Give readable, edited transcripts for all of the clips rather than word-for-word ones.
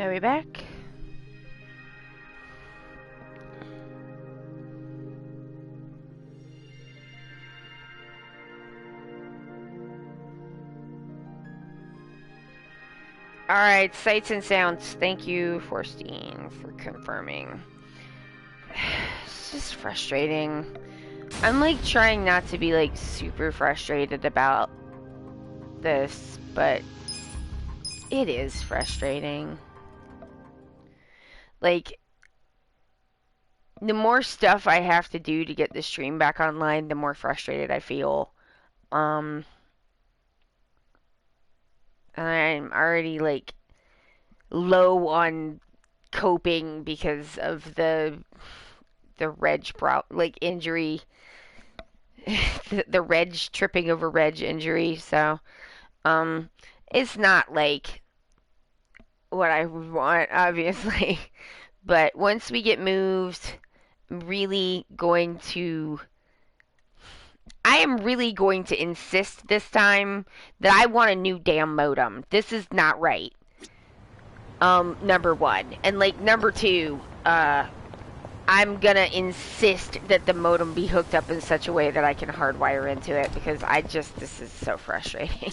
Are we back? Alright, sights and sounds. Thank you, Forstein, for confirming. It's just frustrating. I'm like trying not to be like super frustrated about this, but it is frustrating. Like, the more stuff I have to do to get the stream back online, the more frustrated I feel. And I'm already like low on coping because of the injury, the reg tripping over reg injury. So it's not like what I would want, obviously, but once we get moved, I am really going to insist this time that I want a new damn modem. This is not right. Number one. And like number two, I'm gonna insist that the modem be hooked up in such a way that I can hardwire into it, because this is so frustrating.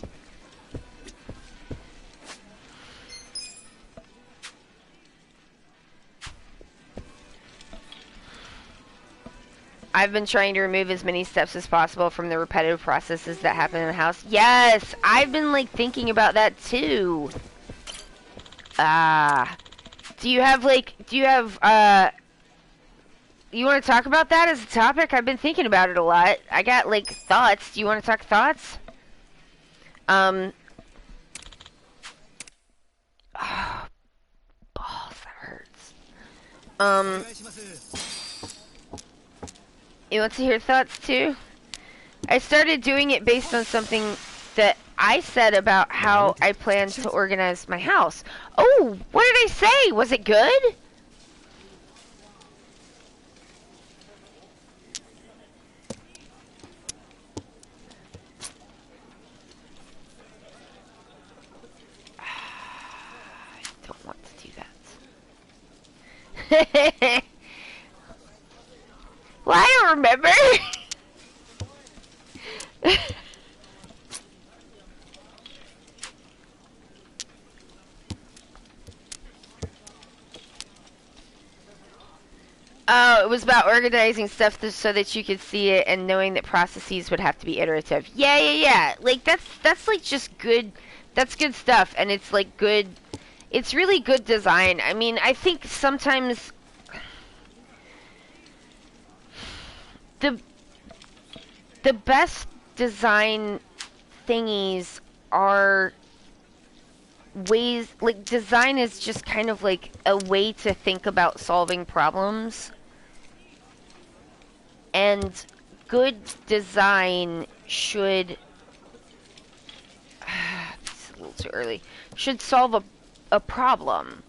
I've been trying to remove as many steps as possible from the repetitive processes that happen in the house. Yes, I've been like thinking about that too. Do you want to talk about that as a topic? I've been thinking about it a lot. I got like thoughts. Do you want to talk thoughts? Oh, balls, that hurts. You want to hear thoughts too? I started doing it based on something that I said about how I plan to organize my house. Oh, what did I say? Was it good? I don't want to do that. Well, I don't remember. Oh, it was about organizing stuff so that you could see it and knowing that processes would have to be iterative. Yeah. Like, that's like just good, that's good stuff, and it's like good, it's really good design. I mean, I think sometimes the best design thingies are ways, like, design is just kind of like a way to think about solving problems. And good design should, it's a little too early, should solve a problem.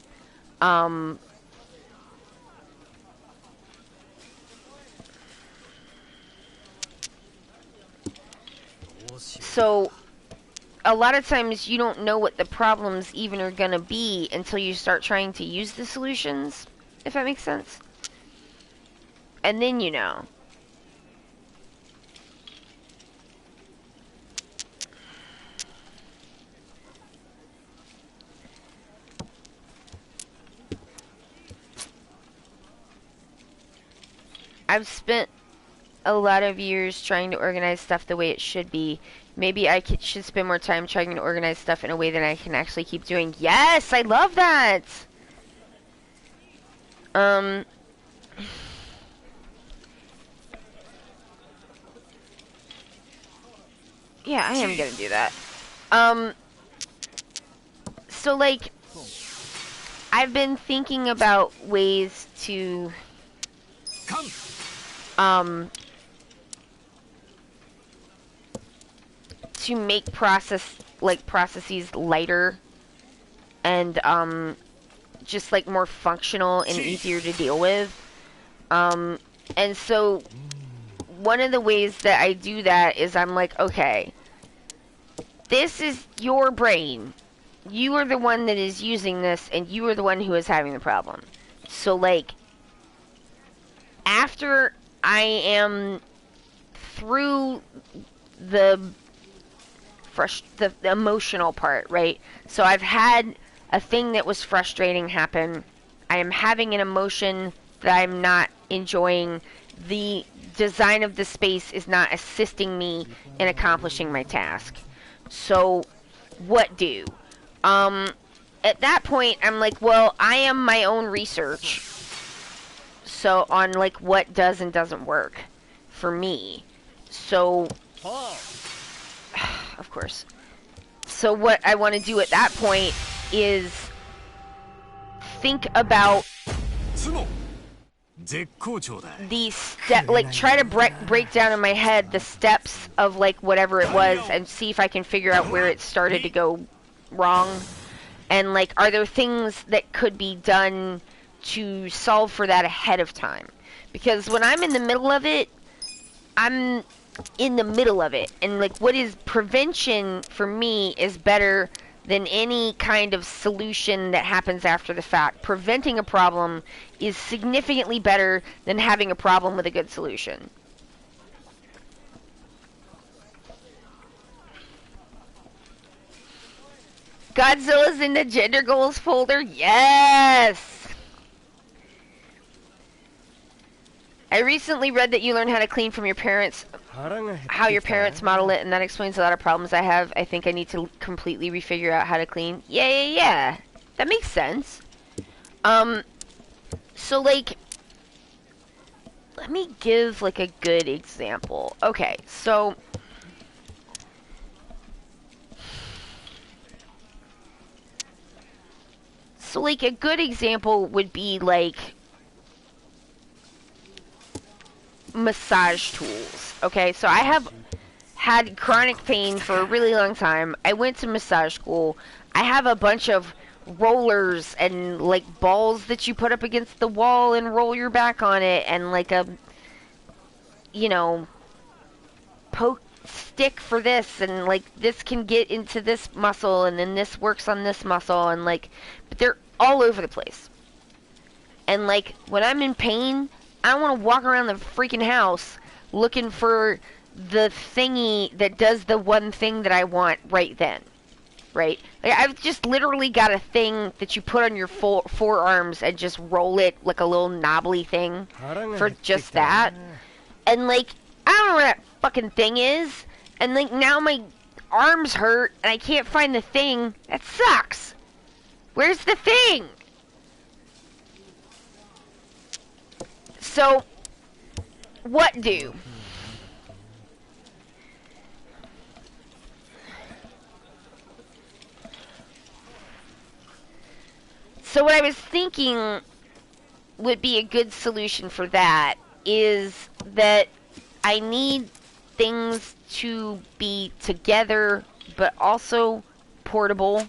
So, a lot of times you don't know what the problems even are gonna be until you start trying to use the solutions, if that makes sense. And then you know. I've spent a lot of years trying to organize stuff the way it should be. Maybe I should spend more time trying to organize stuff in a way that I can actually keep doing. Yes, I love that! Yeah, I am gonna do that. So, like, I've been thinking about ways to, to make processes lighter and, just, like, more functional and easier to deal with. And so, one of the ways that I do that is I'm like, okay, this is your brain. you are the one that is using this, and you are the one who is having the problem. So, like, after I am through the emotional part, right? So I've had a thing that was frustrating happen. I am having an emotion that I'm not enjoying. The design of the space is not assisting me in accomplishing my task. So, what do? At that point, I'm like, well, I am my own research. So, on, like, what does and doesn't work for me. So, of course. So what I want to do at that point is think about the step, like try to break down in my head the steps of like whatever it was and see if I can figure out where it started to go wrong. And like, are there things that could be done to solve for that ahead of time? Because when I'm in the middle of it, I'm in the middle of it, and like what is prevention for me is better than any kind of solution that happens after the fact. Preventing a problem is significantly better than having a problem with a good solution. Godzilla's in the gender goals folder. Yes. I recently read that you learn how to clean from your parents, how your parents model it, and that explains a lot of problems I have. I think I need to completely refigure out how to clean. Yeah. That makes sense. So, like, let me give, like, a good example. Okay, so... So, like, a good example would be, like... massage tools. Okay, so I have had chronic pain for a really long time. I went to massage school. I have a bunch of rollers and like balls that you put up against the wall and roll your back on it, and like a, you know, poke stick for this, and like this can get into this muscle and then this works on this muscle, and like, but they're all over the place. And like when I'm in pain, I don't want to walk around the freaking house looking for the thingy that does the one thing that I want right then. Right? Like, I've just literally got a thing that you put on your forearms and just roll it like a little knobbly thing for just that. And like, I don't know where that fucking thing is. And like, now my arms hurt and I can't find the thing. That sucks. Where's the thing? So, what do? So what I was thinking would be a good solution for that is that I need things to be together but also portable,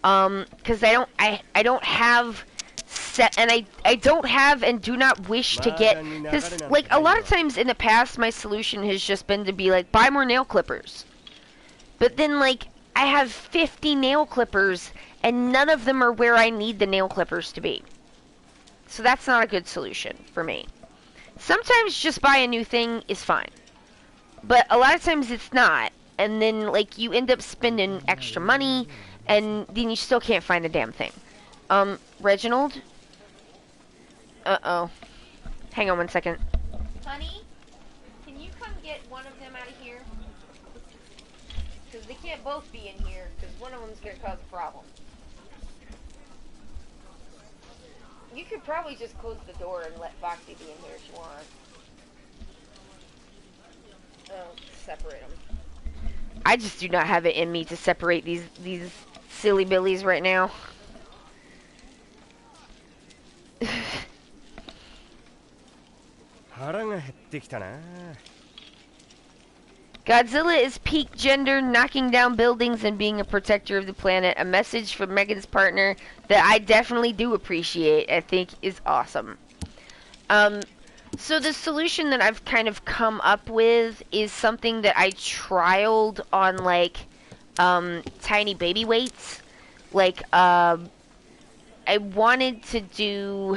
because I don't have set, and I don't have and do not wish to get this. Like, a lot of times in the past my solution has just been to be like, buy more nail clippers, but then like I have 50 nail clippers and none of them are where I need the nail clippers to be. So that's not a good solution for me. Sometimes just buy a new thing is fine, but a lot of times it's not, and then like you end up spending extra money and then you still can't find the damn thing. Reginald? Uh-oh. Hang on one second. Honey, can you come get one of them out of here? Because they can't both be in here, because one of them's going to cause a problem. You could probably just close the door and let Foxy be in here if you want. Oh, separate them. I just do not have it in me to separate these silly billies right now. Godzilla is peak gender, knocking down buildings and being a protector of the planet. A message from Megan's partner that I definitely do appreciate. I think is awesome. So the solution that I've kind of come up with is something that I trialed on like tiny baby weights. like, I wanted to do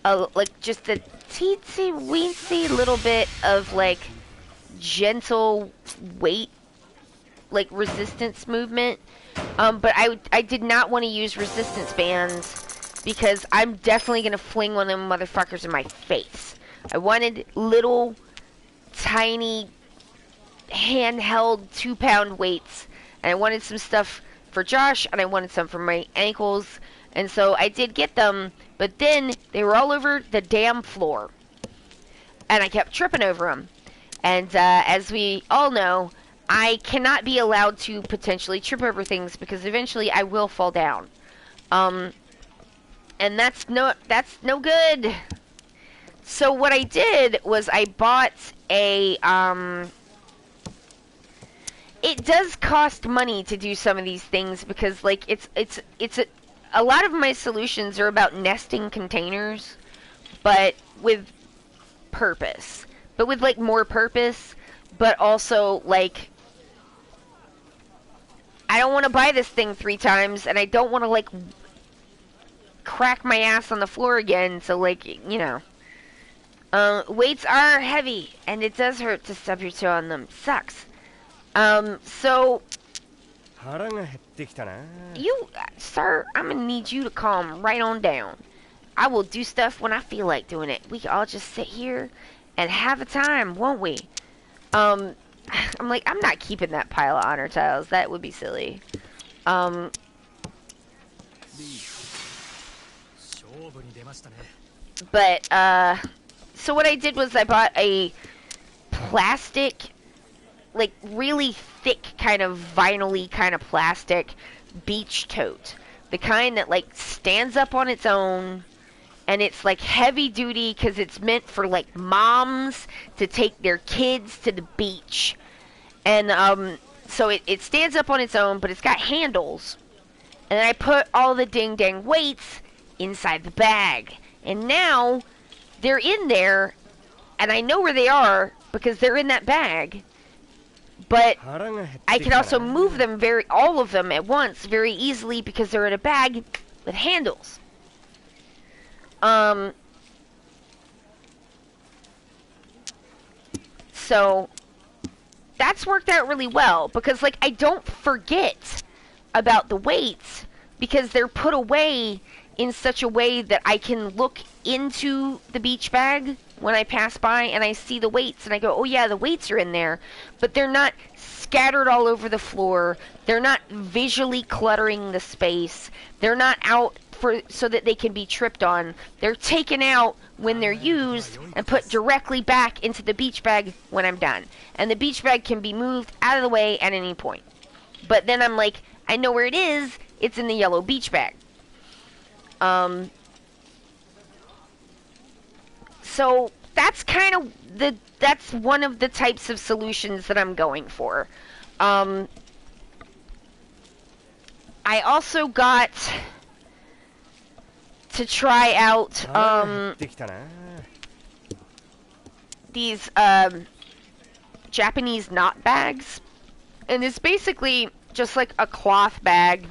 like just a teensy weensy little bit of like gentle weight, like resistance movement. But I did not want to use resistance bands because I'm definitely gonna fling one of them motherfuckers in my face. I wanted little tiny handheld 2-pound weights, and I wanted some stuff for Josh, and I wanted some for my ankles, and so I did get them, but then they were all over the damn floor, and I kept tripping over them. And as we all know, I cannot be allowed to potentially trip over things because eventually I will fall down. And that's no good. So what I did was I bought a it does cost money to do some of these things because like it's a lot of my solutions are about nesting containers, but with purpose. But with like more purpose, but also like I don't want to buy this thing 3 times and I don't want to like crack my ass on the floor again, so like, you know. Weights are heavy and it does hurt to stub your toe on them. Sucks. So you, sir, I'm gonna need you to calm right on down. I will do stuff when I feel like doing it. We can all just sit here and have a time, won't we? I'm like, I'm not keeping that pile of honor tiles. That would be silly. But, so what I did was I bought a plastic, like really thick kind of vinyl-y kind of plastic beach tote. The kind that like stands up on its own, and it's like heavy duty because it's meant for like moms to take their kids to the beach. And so it stands up on its own, but it's got handles. And then I put all the ding dang weights inside the bag. And now they're in there, and I know where they are because they're in that bag. But I can also move them all of them at once very easily because they're in a bag with handles. So that's worked out really well because like I don't forget about the weights because they're put away in such a way that I can look into the beach bag when I pass by and I see the weights and I go, oh yeah, the weights are in there, but they're not scattered all over the floor. They're not visually cluttering the space. They're not out so that they can be tripped on. They're taken out when they're used and put directly back into the beach bag when I'm done. And the beach bag can be moved out of the way at any point. But then I'm like, I know where it is. It's in the yellow beach bag. So that's kind of that's one of the types of solutions that I'm going for. I also got to try out these Japanese knot bags, and it's basically just like a cloth bag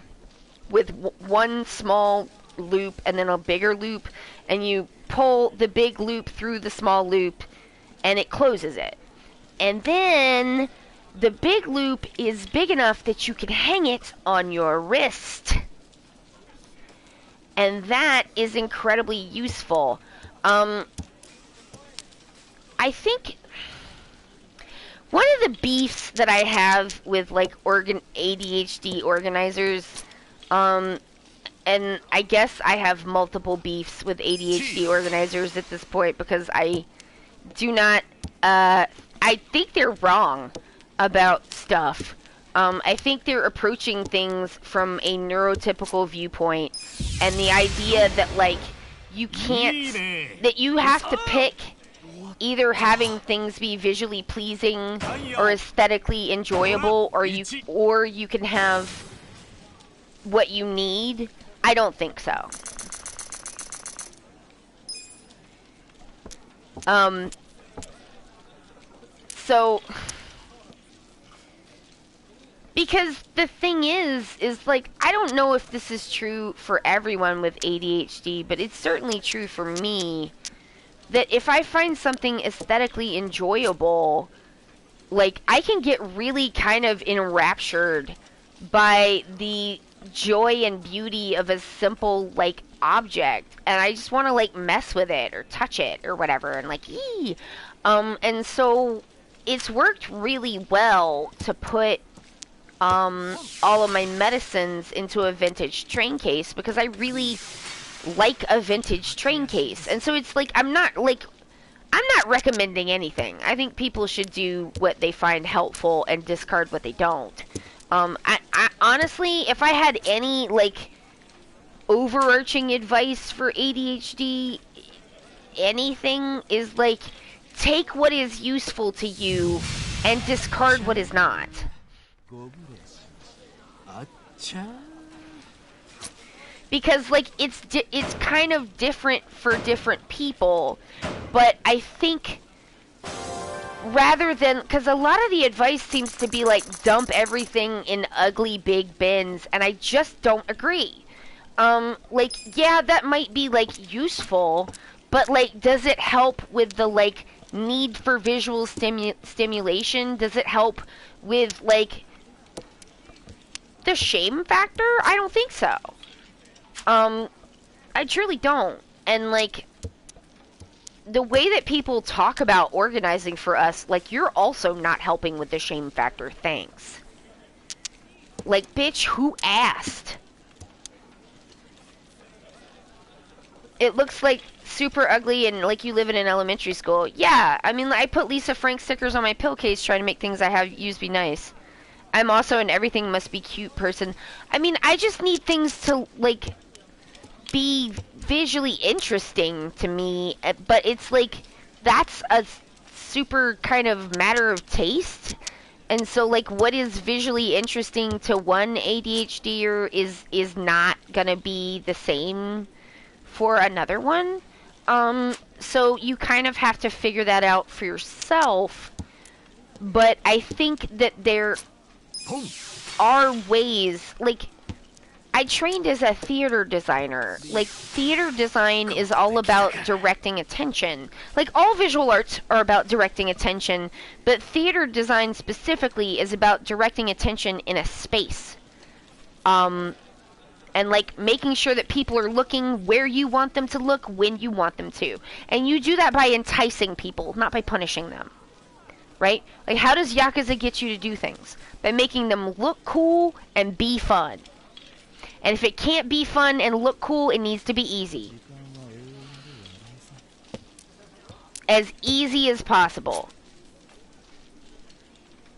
with one small loop and then a bigger loop, and you pull the big loop through the small loop and it closes it. And then the big loop is big enough that you can hang it on your wrist. And that is incredibly useful. I think one of the beefs that I have with like ADHD organizers, and I guess I have multiple beefs with ADHD organizers at this point because I do not, I think they're wrong about stuff. I think they're approaching things from a neurotypical viewpoint, and the idea that like you can't, that you have to pick either having things be visually pleasing or aesthetically enjoyable, or you can have what you need. I don't think so. Because the thing is like, I don't know if this is true for everyone with ADHD, but it's certainly true for me, that if I find something aesthetically enjoyable, like, I can get really kind of enraptured by the joy and beauty of a simple, like, object, and I just want to, like, mess with it or touch it or whatever, and like, ee. And so it's worked really well to put all of my medicines into a vintage train case, because I really like a vintage train case. And so it's like, I'm not recommending anything. I think people should do what they find helpful and discard what they don't. I honestly, if I had any, like, overarching advice for ADHD, anything is, like, take what is useful to you and discard what is not. Because, like, it's kind of different for different people, but I think rather than, because a lot of the advice seems to be like, dump everything in ugly big bins, and I just don't agree. Like, yeah, that might be, like, useful, but, like, does it help with the, like, need for visual stimulation? Does it help with, like, the shame factor? I don't think so. I truly don't. And, like, the way that people talk about organizing for us, like, you're also not helping with the shame factor. Thanks. Like, bitch, who asked? It looks like super ugly and like you live in an elementary school. Yeah, I mean, I put Lisa Frank stickers on my pill case trying to make things I have used be nice. I'm also an everything must be cute person. I mean, I just need things to, like, be visually interesting to me, but it's like, that's a super kind of matter of taste. And so, like, what is visually interesting to one ADHDer is not gonna be the same for another one. So you kind of have to figure that out for yourself. But I think that there are ways, like, I trained as a theater designer. Like, theater design is all about directing attention. Like, all visual arts are about directing attention, but theater design specifically is about directing attention in a space. And, like, making sure that people are looking where you want them to look, when you want them to. And you do that by enticing people, not by punishing them. Right? Like, how does Yakuza get you to do things? By making them look cool and be fun. And if it can't be fun and look cool, it needs to be easy. As easy as possible.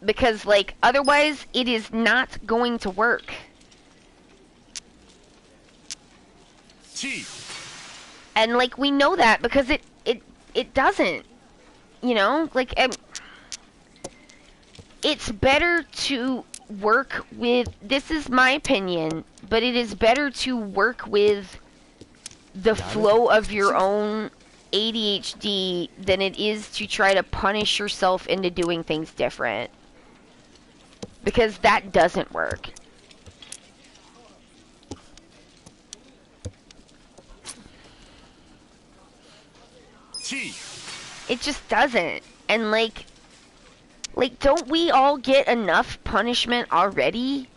Because, like, otherwise, it is not going to work. And, like, we know that because it doesn't. You know? Like, it's better to work with, this is my opinion, but it is better to work with the flow of your own ADHD than it is to try to punish yourself into doing things different. Because that doesn't work. It just doesn't. And, like, don't we all get enough punishment already?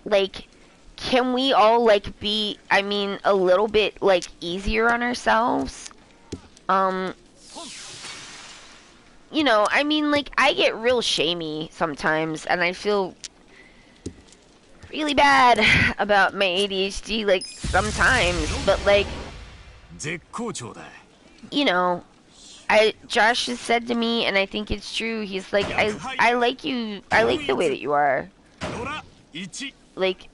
Like, can we all, like, be, I mean, a little bit, like, easier on ourselves? You know, I mean, like, I get real shamey sometimes, and I feel really bad about my ADHD, like, sometimes, but, like, you know, Josh has said to me, and I think it's true, he's like, I like you, I like the way that you are. Like,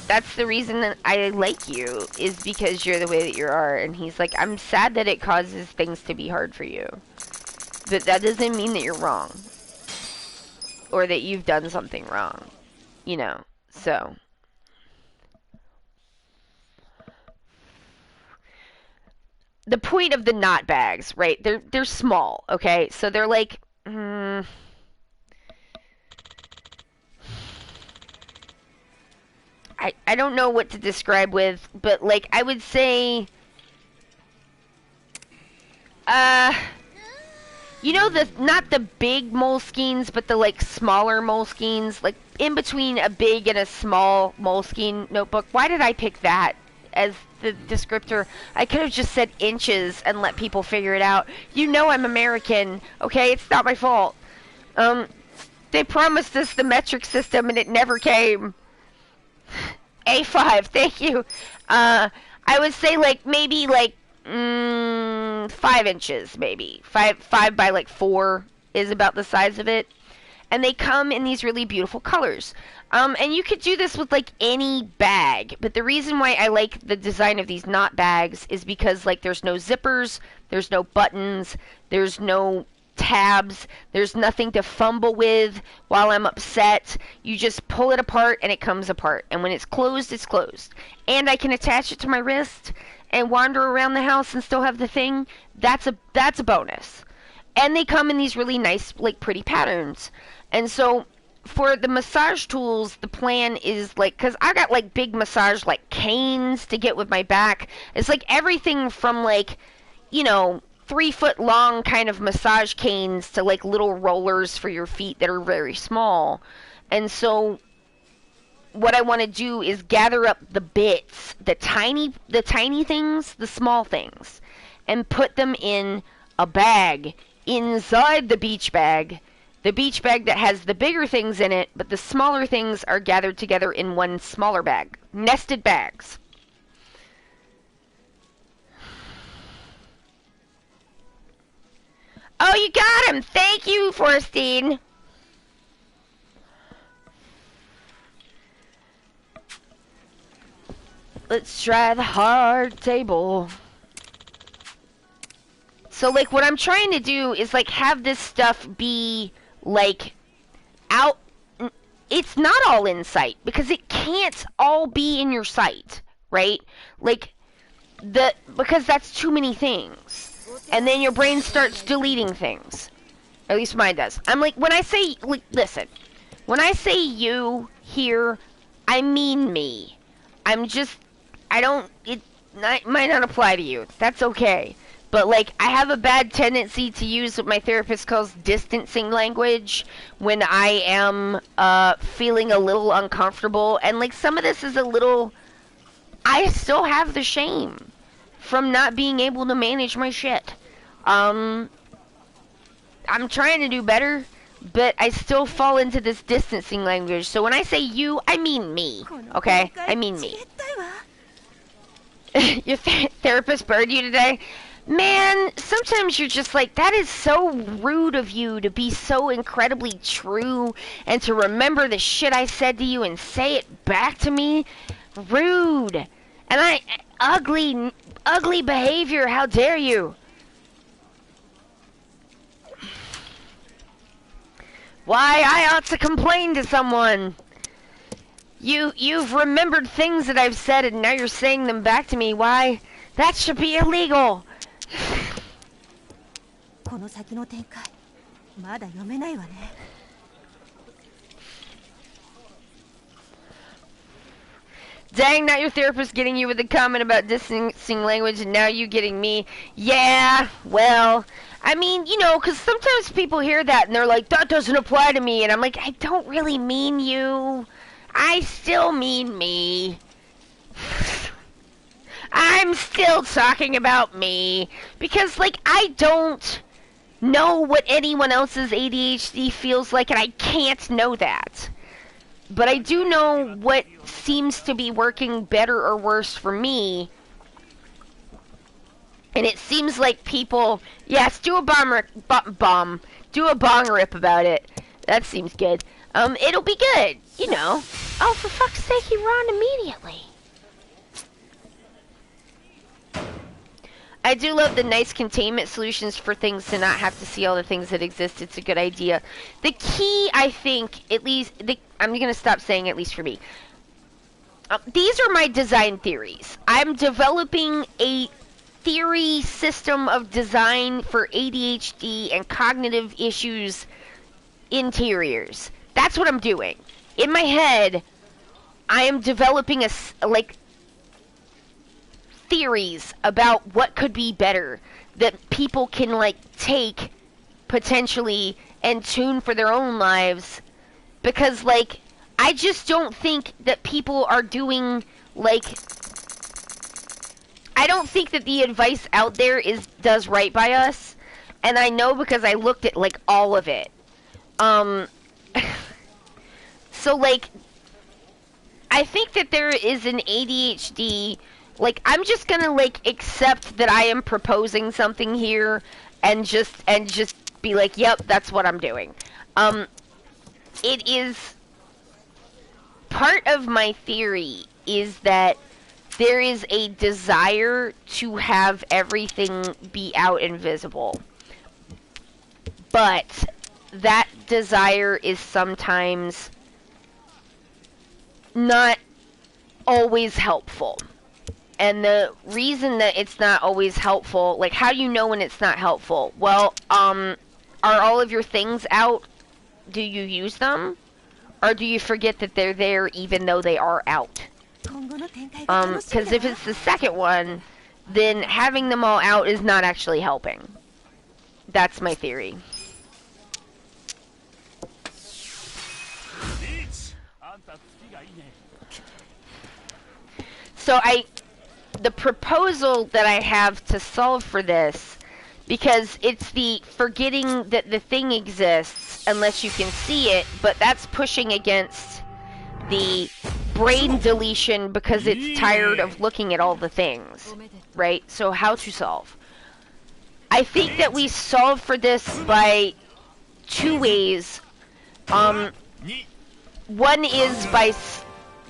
that's the reason that I like you, is because you're the way that you are. And he's like, I'm sad that it causes things to be hard for you, but that doesn't mean that you're wrong. Or that you've done something wrong. You know, so. The point of the knot bags, right? They're small, okay? So they're like, I don't know what to describe with, but like I would say, you know, the not the big Moleskines, but the like smaller Moleskines, like in between a big and a small Moleskine notebook. Why did I pick that as the descriptor? I could have just said inches and let people figure it out. You know I'm American, okay? It's not my fault. They promised us the metric system and it never came. A5, thank you. I would say like maybe like 5 inches, maybe 5 by like 4 is about the size of it, and they come in these really beautiful colors. And you could do this with like any bag, but the reason why I like the design of these knot bags is because like there's no zippers, there's no buttons, there's no tabs, there's nothing to fumble with while I'm upset. You just pull it apart and it comes apart, and when it's closed, it's closed. And I can attach it to my wrist and wander around the house and still have the thing. That's a bonus. And they come in these really nice, like, pretty patterns. And so for the massage tools, the plan is like, because I got like big massage like canes to get with my back. It's like everything from like, you know, 3-foot long kind of massage canes to like little rollers for your feet that are very small. And so what I want to do is gather up the bits, the tiny things, the small things, and put them in a bag inside the beach bag that has the bigger things in it, but the smaller things are gathered together in one smaller bag. Nested bags. Oh, you got him! Thank you, Forrestine! Let's try the hard table. So, like, what I'm trying to do is, like, have this stuff be, like, out. It's not all in sight, because it can't all be in your sight, right? Like, because that's too many things. And then your brain starts deleting things. At least mine does. I'm like, when I say, like, listen. When I say you here, I mean me. It might not apply to you. That's okay. But, like, I have a bad tendency to use what my therapist calls distancing language when I am feeling a little uncomfortable. And, like, some of this is a little... I still have the shame from not being able to manage my shit. I'm trying to do better, but I still fall into this distancing language. So when I say you, I mean me. Okay? I mean me. Your therapist burned you today? Man, sometimes you're just like, that is so rude of you to be so incredibly true and to remember the shit I said to you and say it back to me. Rude. And ugly behavior, how dare you? Why, I ought to complain to someone. You've remembered things that I've said and now you're saying them back to me. Why? That should be illegal. Dang, not your therapist getting you with a comment about distancing language and now you getting me. Yeah, well, I mean, you know, because sometimes people hear that and they're like, that doesn't apply to me. And I'm like, I don't really mean you. I still mean me. I'm still talking about me. Because, like, I don't know what anyone else's ADHD feels like, and I can't know that. But I do know what seems to be working better or worse for me. And it seems like people... Yes, do a do a bong rip about it. That seems good. It'll be good, you know. Oh, for fuck's sake, he ran immediately. I do love the nice containment solutions for things to not have to see all the things that exist. It's a good idea. The key, I think, at least... I'm going to stop saying at least for me. These are my design theories. I'm developing a theory system of design for ADHD and cognitive issues interiors. That's what I'm doing. In my head, I am developing like theories about what could be better that people can like take potentially and tune for their own lives, because like I just don't think that people are doing like, I don't think that the advice out there does right by us, and I know because I looked at like all of it. So like I think that there is an ADHD, like I'm just gonna like accept that I am proposing something here and just be like, yep, that's what I'm doing. It is part of my theory is that there is a desire to have everything be out and visible. But that desire is sometimes not always helpful. And the reason that it's not always helpful, like how do you know when it's not helpful? Well, are all of your things out? Do you use them? Or do you forget that they're there even though they are out? Because if it's the second one, then having them all out is not actually helping. That's my theory. So the proposal that I have to solve for this, because it's the forgetting that the thing exists unless you can see it, but that's pushing against the brain deletion because it's tired of looking at all the things, right? So how to solve? I think that we solve for this by two ways. One is by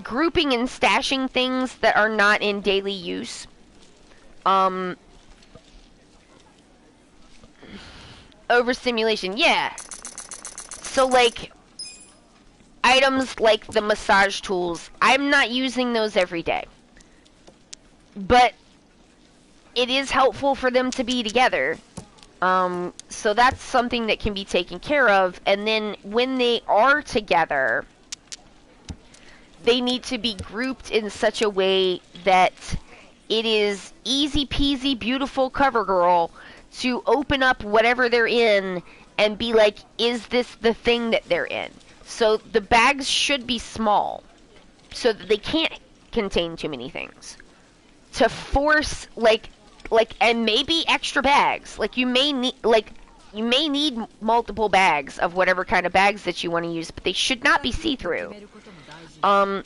grouping and stashing things that are not in daily use. Overstimulation, yeah. So like items like the massage tools, I'm not using those every day. But it is helpful for them to be together. So that's something that can be taken care of. And then when they are together, they need to be grouped in such a way that it is easy peasy, beautiful cover girl to open up whatever they're in and be like, is this the thing that they're in? So the bags should be small so that they can't contain too many things. To force like and maybe extra bags. Like you may need multiple bags of whatever kind of bags that you want to use, but they should not be see-through.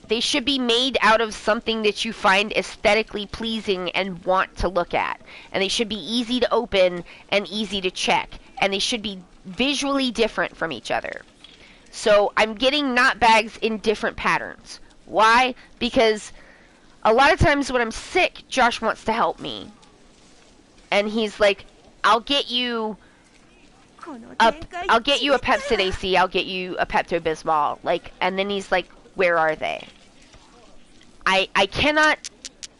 They should be made out of something that you find aesthetically pleasing and want to look at. And they should be easy to open and easy to check. And they should be visually different from each other. So I'm getting knot bags in different patterns. Why? Because a lot of times when I'm sick, Josh wants to help me. And he's like, I'll get you a Pepsid AC, I'll get you a Pepto-Bismol. Like, and then he's like, where are they? I cannot,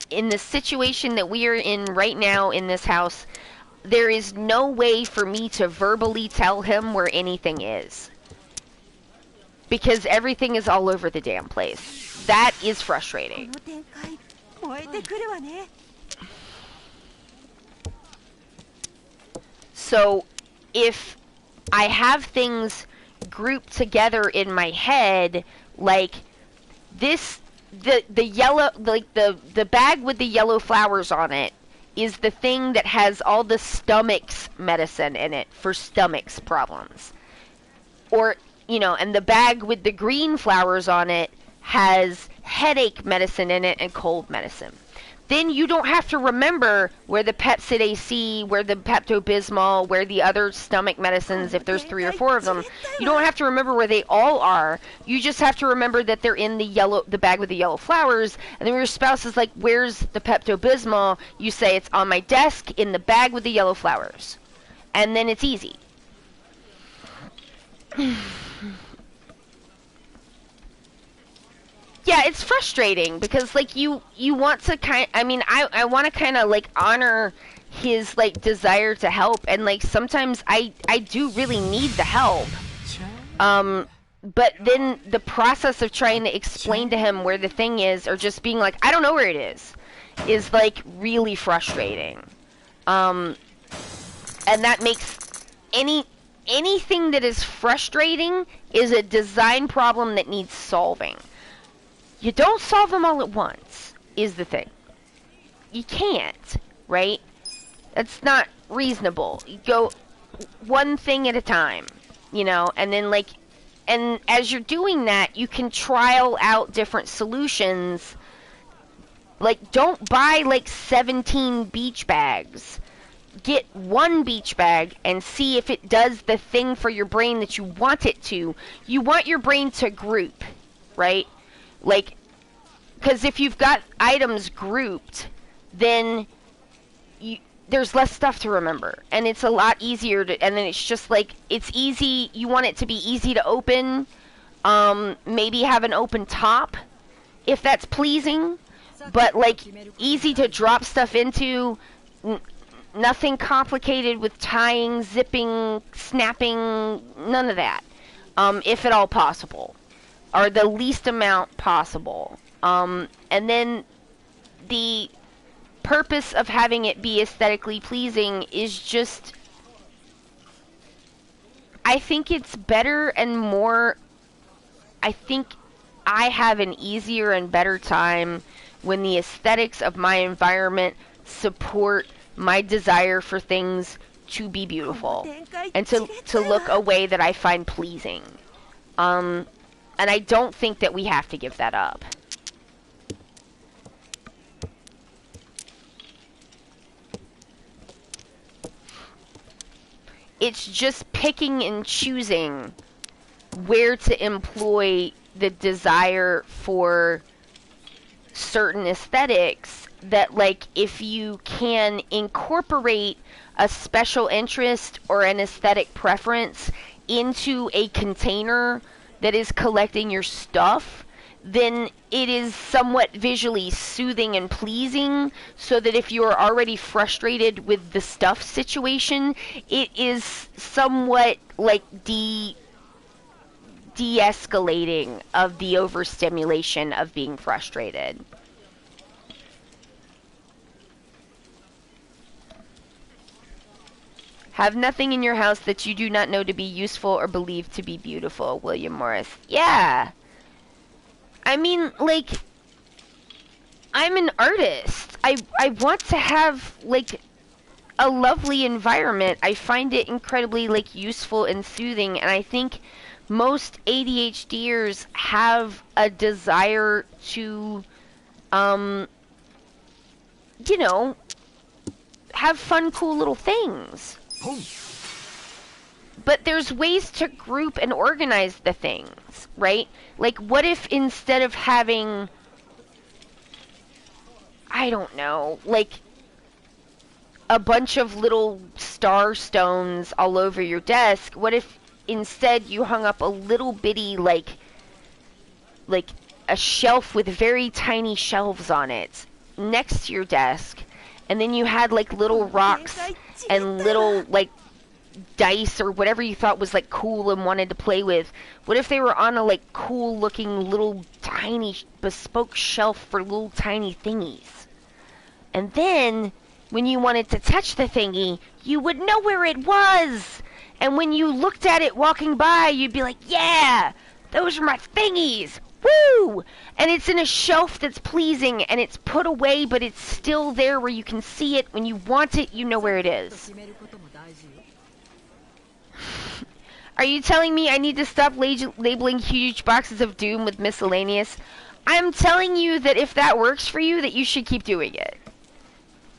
in the situation that we are in right now in this house, there is no way for me to verbally tell him where anything is. Because everything is all over the damn place. That is frustrating. So, if I have things grouped together in my head, like this, the yellow, like the bag with the yellow flowers on it is the thing that has all the stomach's medicine in it for stomach's problems. Or, you know, and the bag with the green flowers on it has headache medicine in it and cold medicine. Then you don't have to remember where the Pepsid AC, where the Pepto-Bismol, where the other stomach medicines, if there's 3 or 4 of them, you don't have to remember where they all are. You just have to remember that they're in the bag with the yellow flowers. And then when your spouse is like, where's the Pepto-Bismol? You say, it's on my desk in the bag with the yellow flowers. And then it's easy. Yeah, it's frustrating because like you want to I want to kind of like honor his like desire to help, and like sometimes I do really need the help. but then the process of trying to explain to him where the thing is, or just being like, I don't know where it is like really frustrating. And that makes anything that is frustrating is a design problem that needs solving. You don't solve them all at once, is the thing. You can't, right? That's not reasonable. You go one thing at a time, you know, and then like, and as you're doing that, you can trial out different solutions. Like, don't buy like 17 beach bags. Get one beach bag and see if it does the thing for your brain that you want it to. You want your brain to group, right? Like, because if you've got items grouped, then there's less stuff to remember, and it's a lot easier to, and then it's just like, it's easy, you want it to be easy to open, maybe have an open top, if that's pleasing, but like, easy to drop stuff into, nothing complicated with tying, zipping, snapping, none of that, if at all possible, or the least amount possible, and then the purpose of having it be aesthetically pleasing is just, I think it's better and more, I think I have an easier and better time when the aesthetics of my environment support my desire for things to be beautiful and to look a way that I find pleasing. And I don't think that we have to give that up. It's just picking and choosing where to employ the desire for certain aesthetics that, like, if you can incorporate a special interest or an aesthetic preference into a container that is collecting your stuff, then it is somewhat visually soothing and pleasing, so that if you are already frustrated with the stuff situation, it is somewhat like de-escalating of the overstimulation of being frustrated. Have nothing in your house that you do not know to be useful or believe to be beautiful. William Morris. Yeah. I mean, like, I'm an artist. I want to have, like, a lovely environment. I find it incredibly, like, useful and soothing, and I think most ADHDers have a desire to, you know, have fun, cool little things. But there's ways to group and organize the things, right? Like, what if instead of having, I don't know, like, a bunch of little star stones all over your desk, what if instead you hung up a little bitty, like a shelf with very tiny shelves on it next to your desk, and then you had, like, little rocks and little, like, dice or whatever you thought was, like, cool and wanted to play with. What if they were on a, like, cool looking little tiny bespoke shelf for little tiny thingies? And then when you wanted to touch the thingy, you would know where it was. And when you looked at it walking by, you'd be like, yeah, those are my thingies. Woo! And it's in a shelf that's pleasing, and it's put away, but it's still there where you can see it. When you want it, you know where it is. Are you telling me I need to stop labeling huge boxes of Doom with miscellaneous? I'm telling you that if that works for you, that you should keep doing it.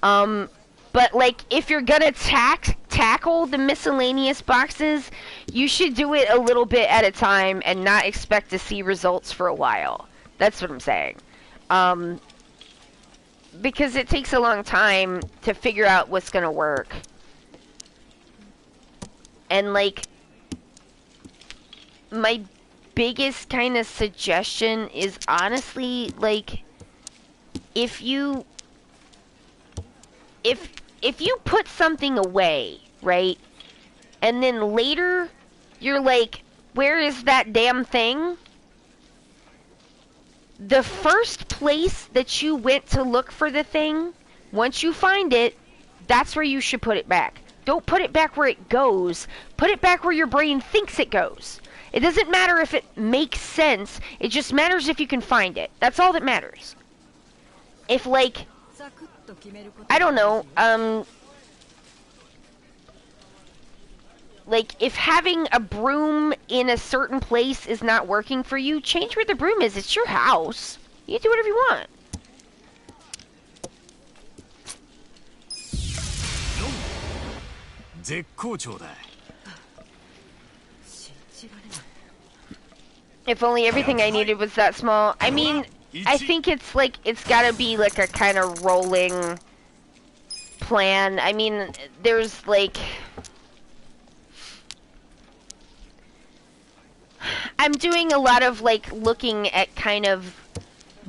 But, like, if you're gonna tackle the miscellaneous boxes, you should do it a little bit at a time and not expect to see results for a while. That's what I'm saying. Because it takes a long time to figure out what's gonna work. And, like, my biggest kind of suggestion is honestly, like, if you put something away, right, and then later you're like, where is that damn thing? The first place that you went to look for the thing, once you find it, that's where you should put it back. Don't put it back where it goes. Put it back where your brain thinks it goes. It doesn't matter if it makes sense. It just matters if you can find it. That's all that matters. If, like, I don't know, like, if having a broom in a certain place is not working for you, change where the broom is. It's your house. You can do whatever you want. If only everything I needed was that small. I mean, I think it's like, it's gotta be like a kind of rolling plan. I mean, there's like, I'm doing a lot of like looking at kind of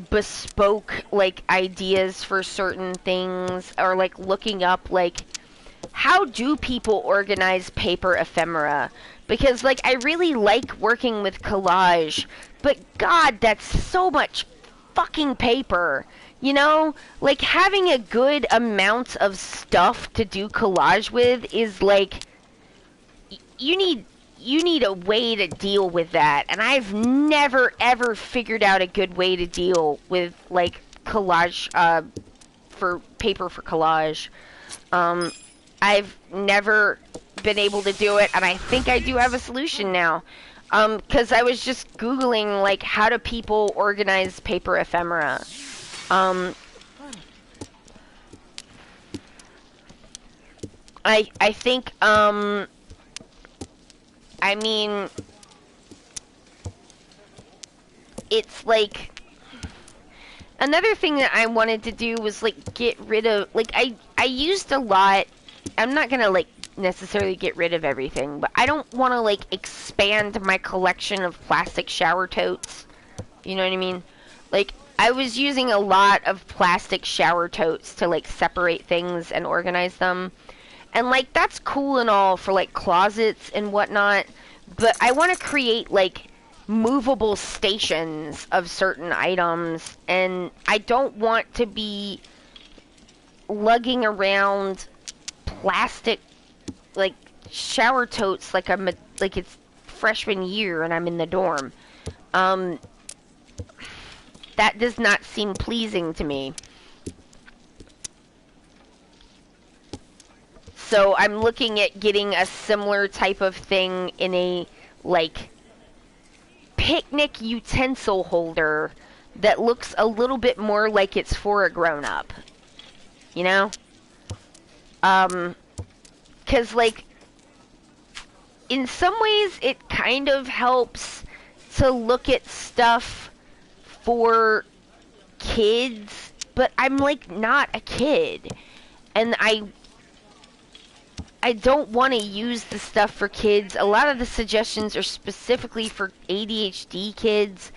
bespoke like ideas for certain things, or like looking up like, how do people organize paper ephemera? Because, like, I really like working with collage, but God, that's so much fucking paper, you know? Like, having a good amount of stuff to do collage with is, like, you need a way to deal with that, and I've never, ever figured out a good way to deal with, like, collage, for paper for collage. I've never been able to do it, and I think I do have a solution now. Because I was just Googling, like, how do people organize paper ephemera? I think, I mean, it's like, another thing that I wanted to do was, like, get rid of, like, I used a lot. I'm not gonna, like, necessarily get rid of everything, but I don't want to, like, expand my collection of plastic shower totes. You know what I mean? Like, I was using a lot of plastic shower totes to, like, separate things and organize them. And, like, that's cool and all for, like, closets and whatnot, but I want to create, like, movable stations of certain items, and I don't want to be lugging around plastic, like, shower totes like I'm like it's freshman year and I'm in the dorm. That does not seem pleasing to me. So I'm looking at getting a similar type of thing in a, like, picnic utensil holder that looks a little bit more like it's for a grown-up. You know? 'Cause, like, in some ways it kind of helps to look at stuff for kids, but I'm, like, not a kid. And I don't want to use the stuff for kids. A lot of the suggestions are specifically for ADHD kids,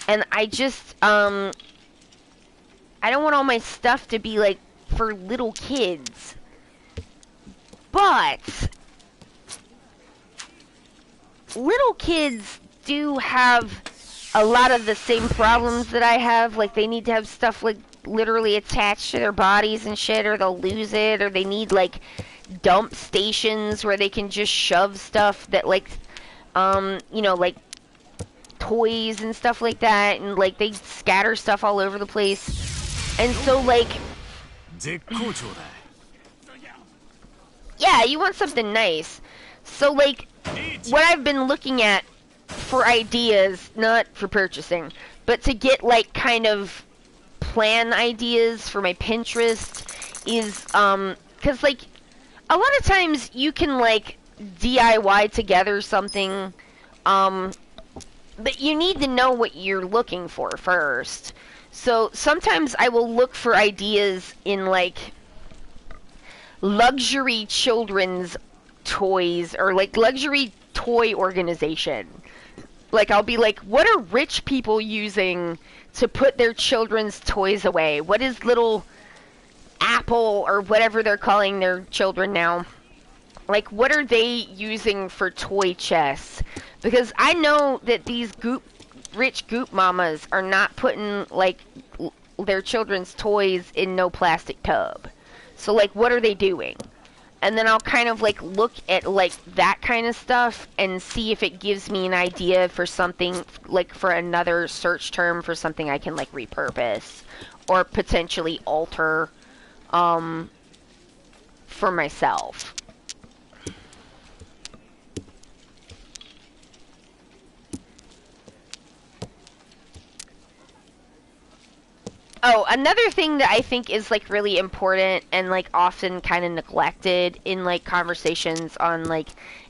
and I just, I don't want all my stuff to be, like, for little kids. But little kids do have a lot of the same problems that I have. Like, they need to have stuff, like, literally attached to their bodies and shit, or they'll lose it, or they need, like, dump stations where they can just shove stuff that, like, you know, like, toys and stuff like that, and, like, they scatter stuff all over the place. And so, like, yeah, you want something nice. So, like, what I've been looking at for ideas, not for purchasing, but to get, like, kind of plan ideas for my Pinterest is, 'cause, like, a lot of times you can, like, DIY together something, but you need to know what you're looking for first. So sometimes I will look for ideas in, like, luxury children's toys, or, like, luxury toy organization. Like, I'll be like, what are rich people using to put their children's toys away? What is little Apple, or whatever they're calling their children now, Like, what are they using for toy chests? Because I know that these rich goop mamas are not putting, like, their children's toys in no plastic tub. So, like, what are they doing? And then I'll kind of, like, look at, like, that kind of stuff and see if it gives me an idea for something, like, for another search term for something I can, like, repurpose or potentially alter, for myself. Oh, another thing that I think is, like, really important and, like, often kind of neglected in, like, conversations on, like,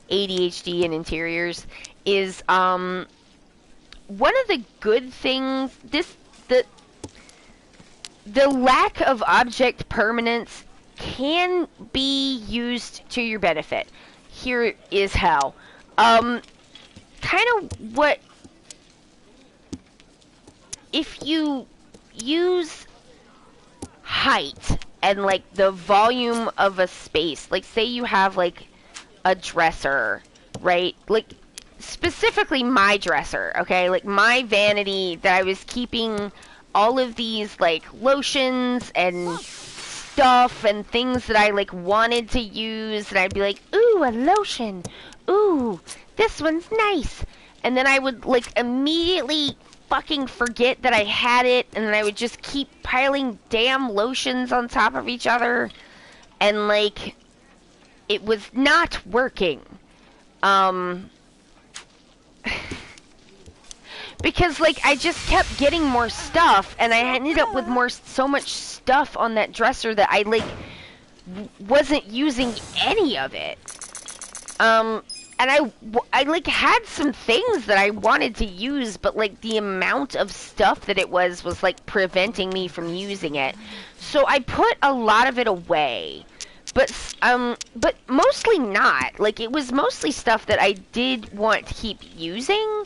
ADHD and interiors is, one of the good things, the lack of object permanence can be used to your benefit. Here is how. Kind of what, if you use height and, like, the volume of a space, like, say you have, like, a dresser, right? Like, specifically my dresser, okay? Like, my vanity that I was keeping all of these, like, lotions and stuff and things that I, like, wanted to use, and I'd be like, ooh, a lotion, ooh, this one's nice, and then I would, like, immediately fucking forget that I had it, and then I would just keep piling damn lotions on top of each other, and, like, it was not working. Because, like, I just kept getting more stuff, and I ended up with so much stuff on that dresser that I, like, wasn't using any of it. And I, like, had some things that I wanted to use, but, like, the amount of stuff that it was, like, preventing me from using it. So I put a lot of it away. But mostly not. Like, it was mostly stuff that I did want to keep using.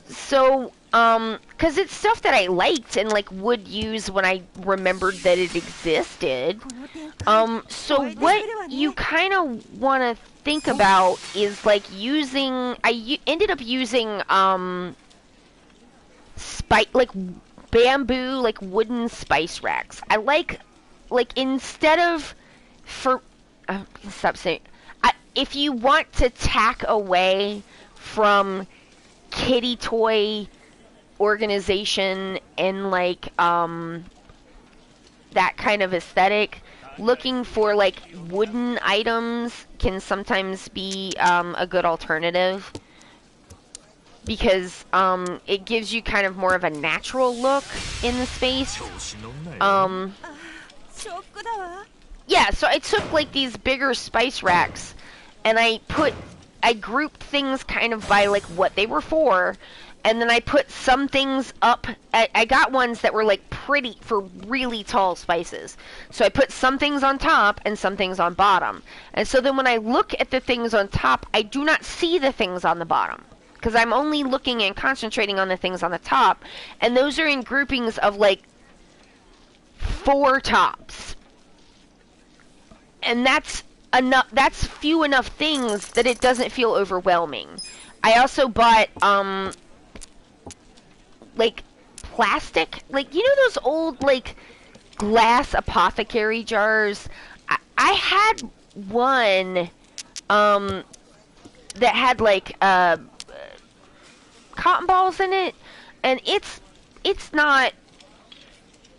So, 'cause it's stuff that I liked and, like, would use when I remembered that it existed. So what you kind of want to think about is, like, ended up using, like, bamboo, like, wooden spice racks. I like, instead of, stop saying, if you want to tack away from kitty toy organization and, like, that kind of aesthetic, looking for, like, wooden items can sometimes be a good alternative, because it gives you kind of more of a natural look in the space. Yeah, so I took, like, these bigger spice racks and I grouped things kind of by, like, what they were for, and then I put some things up. I got ones that were, like, pretty for really tall spices. So I put some things on top and some things on bottom. And so then when I look at the things on top, I do not see the things on the bottom, because I'm only looking and concentrating on the things on the top. And those are in groupings of, like, 4 tops. And that's few enough things that it doesn't feel overwhelming. I also bought, like, plastic, like, you know those old, like, glass apothecary jars? I had one, that had, like, cotton balls in it, and it's not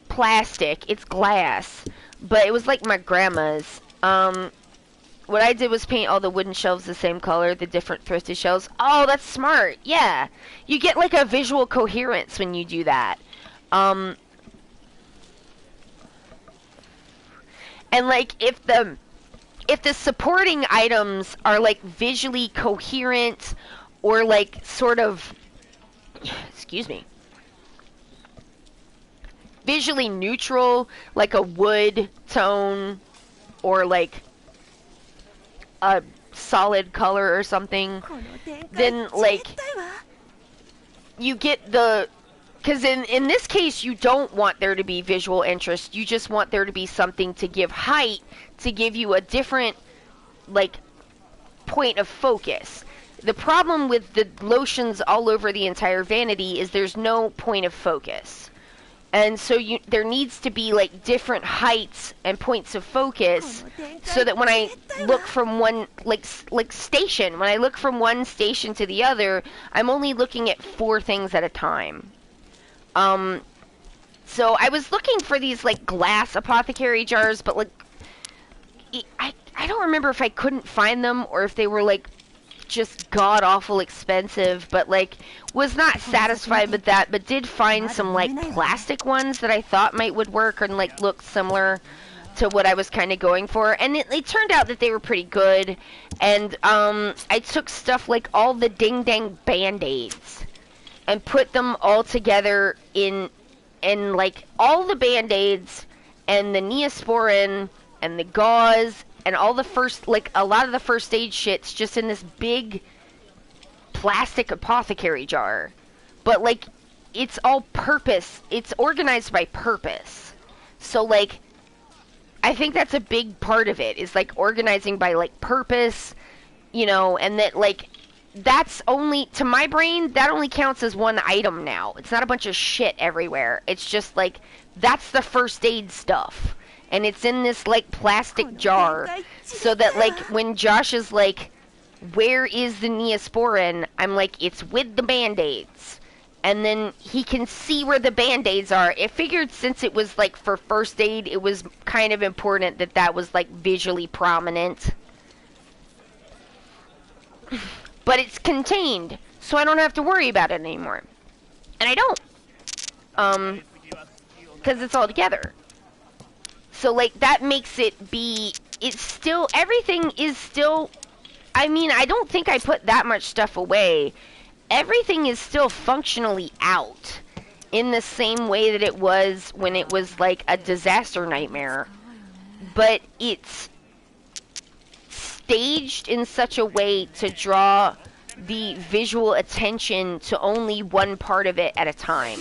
plastic, it's glass, but it was like my grandma's. What I did was paint all the wooden shelves the same color, the different thrifted shelves. Oh, that's smart. Yeah. You get, like, a visual coherence when you do that. And, like, if the supporting items are, like, visually coherent or, like, sort of, excuse me, visually neutral, like a wood tone or, like, a solid color or something, then, like, you get the, because in this case you don't want there to be visual interest, you just want there to be something to give height, to give you a different, like, point of focus. The problem with the lotions all over the entire vanity is there's no point of focus. And so there needs to be like different heights and points of focus so that when I look from one like station, when I look from one station to the other, I'm only looking at 4 things at a time. So I was looking for these like glass apothecary jars, but like I don't remember if I couldn't find them or if they were like just god awful expensive, but like was not satisfied with that, but did find some like plastic ones that I thought would work and like look similar to what I was kind of going for, and it turned out that they were pretty good. And I took stuff like all the ding dang band-aids and put them all together in like all the band-aids and the Neosporin and the gauze and all the a lot of the first aid shit's just in this big plastic apothecary jar. But like, it's all purpose. It's organized by purpose. So like, I think that's a big part of it, is like organizing by like purpose, you know, and that like, that's only, to my brain, that only counts as one item now. It's not a bunch of shit everywhere. It's just like, that's the first aid stuff. And it's in this, like, plastic jar, so that, like, when Josh is like, where is the Neosporin? I'm like, it's with the Band-Aids. And then he can see where the Band-Aids are. It figured since it was, like, for first aid, it was kind of important that that was, like, visually prominent. But it's contained, so I don't have to worry about it anymore. And I don't. Because it's all together. So, like, that makes it be, it's still, everything is still, I mean, I don't think I put that much stuff away. Everything is still functionally out in the same way that it was when it was, like, a disaster nightmare. But it's staged in such a way to draw the visual attention to only one part of it at a time.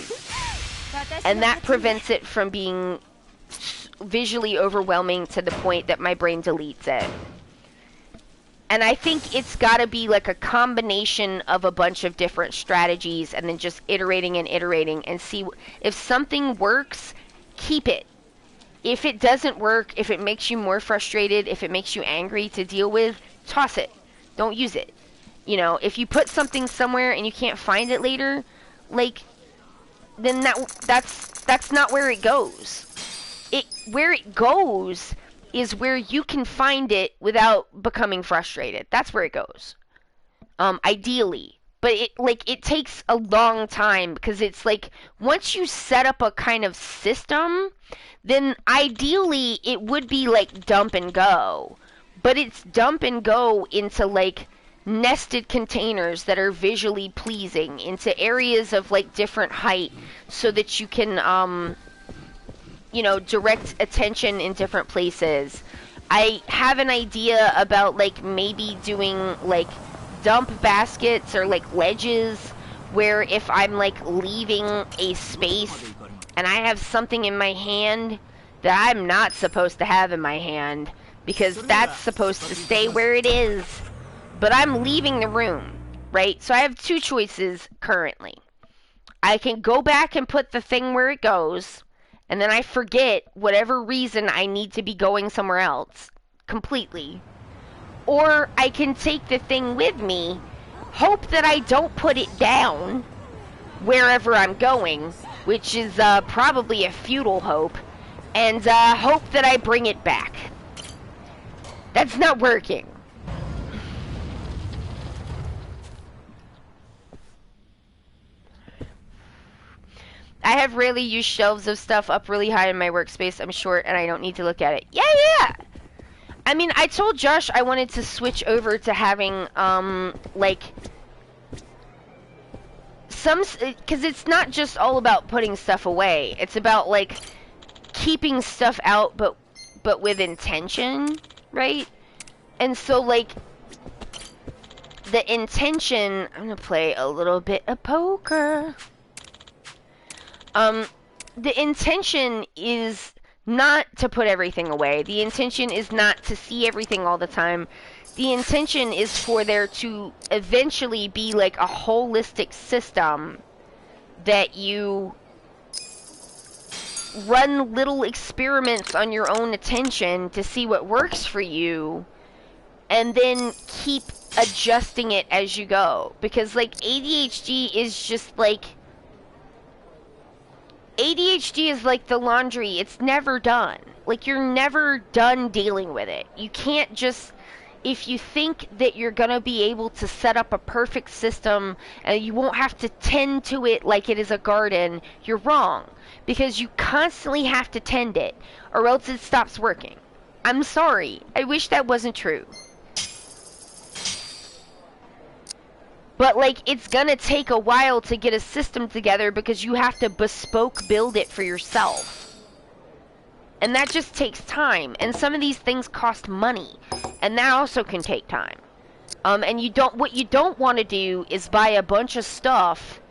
And that prevents it from being visually overwhelming to the point that my brain deletes it. And I think it's gotta be like a combination of a bunch of different strategies and then just iterating and iterating and see if something works, keep it. If it doesn't work, if it makes you more frustrated, if it makes you angry to deal with, toss it. Don't use it. You know, if you put something somewhere and you can't find it later, like, then that's not where it goes. Where it goes is where you can find it without becoming frustrated. That's where it goes. Ideally. But it takes a long time, because it's like, once you set up a kind of system, then ideally it would be like dump and go. But it's dump and go into like nested containers that are visually pleasing, into areas of like different height, so that you can you know, direct attention in different places. I have an idea about like maybe doing like dump baskets or like ledges, where if I'm like leaving a space and I have something in my hand that I'm not supposed to have in my hand, because that's supposed to stay where it is, but I'm leaving the room, right? So I have 2 choices currently. I can go back and put the thing where it goes, and then I forget whatever reason I need to be going somewhere else completely. Or I can take the thing with me, hope that I don't put it down wherever I'm going, which is probably a futile hope, and hope that I bring it back. That's not working. I have rarely used shelves of stuff up really high in my workspace. I'm short and I don't need to look at it. Yeah! I mean, I told Josh I wanted to switch over to having, like, because it's not just all about putting stuff away. It's about, like, keeping stuff out, but with intention, right? And so, like, the intention, I'm gonna play a little bit of poker. The intention is not to put everything away. The intention is not to see everything all the time. The intention is for there to eventually be like a holistic system that you run little experiments on your own attention to see what works for you, and then keep adjusting it as you go. Because like ADHD is just like, ADHD is like the laundry. It's never done. Like, you're never done dealing with it. You can't just, if you think that you're gonna be able to set up a perfect system and you won't have to tend to it like it is a garden, you're wrong. Because you constantly have to tend it, or else it stops working. I'm sorry. I wish that wasn't true. But, like, it's gonna take a while to get a system together because you have to bespoke build it for yourself. And that just takes time. And some of these things cost money. And that also can take time. And what you don't want to do is buy a bunch of stuff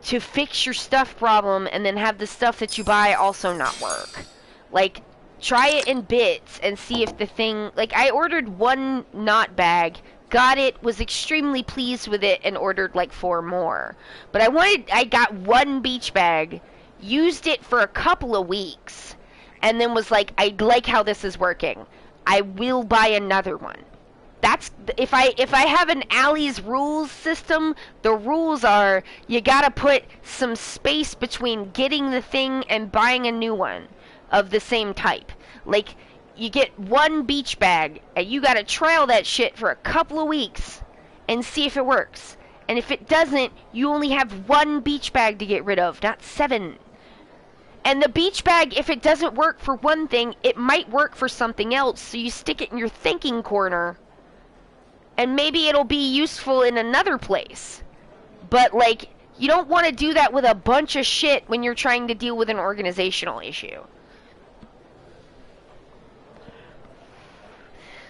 to fix your stuff problem and then have the stuff that you buy also not work. Like, try it in bits and see if the thing... Like, I ordered one knot bag, got it, was extremely pleased with it, and ordered like 4 more. But I got one beach bag, used it for a couple of weeks, and then was like, I like how this is working. I will buy another one. That's, if I have an Allie's rules system, the rules are, you gotta put some space between getting the thing and buying a new one of the same type. Like, you get one beach bag, and you gotta trial that shit for a couple of weeks and see if it works. And if it doesn't, you only have one beach bag to get rid of, not 7. And the beach bag, if it doesn't work for one thing, it might work for something else, so you stick it in your thinking corner, and maybe it'll be useful in another place. But, like, you don't want to do that with a bunch of shit when you're trying to deal with an organizational issue.